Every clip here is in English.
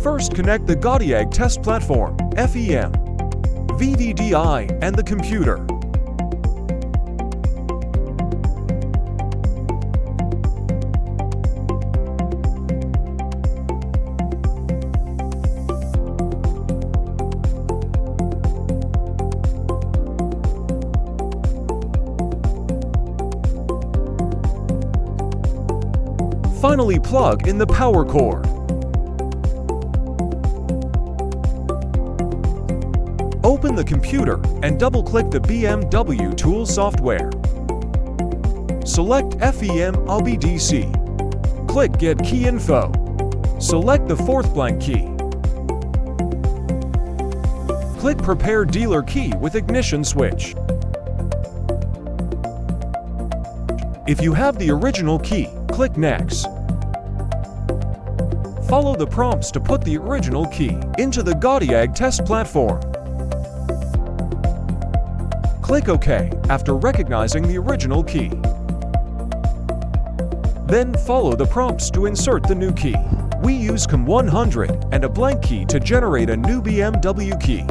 First, connect the Godiag test platform, FEM, VVDI, and the computer. Finally, plug in the power cord. Open the computer and double-click the BMWTool software. Select FEM OBDC. Click Get Key Info. Select the fourth blank key. Click Prepare Dealer Key with Ignition Switch. If you have the original key, click Next. Follow the prompts to put the original key into the Godiag test platform. Click OK after recognizing the original key. Then follow the prompts to insert the new key. We use COM100 and a blank key to generate a new BMW key.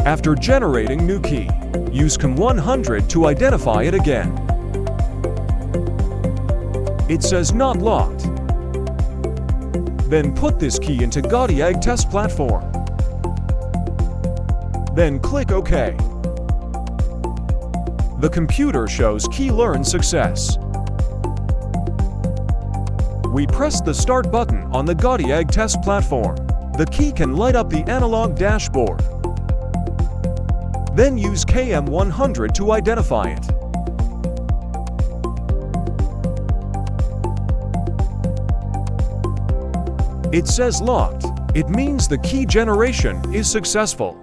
After generating new key, use COM100 to identify it again. It says not locked. Then put this key into Godiag test platform. Then click OK. The computer shows key learned success. We press the Start button on the Godiag test platform. The key can light up the analog dashboard. Then use COM100 to identify it. It says locked. It means the key generation is successful.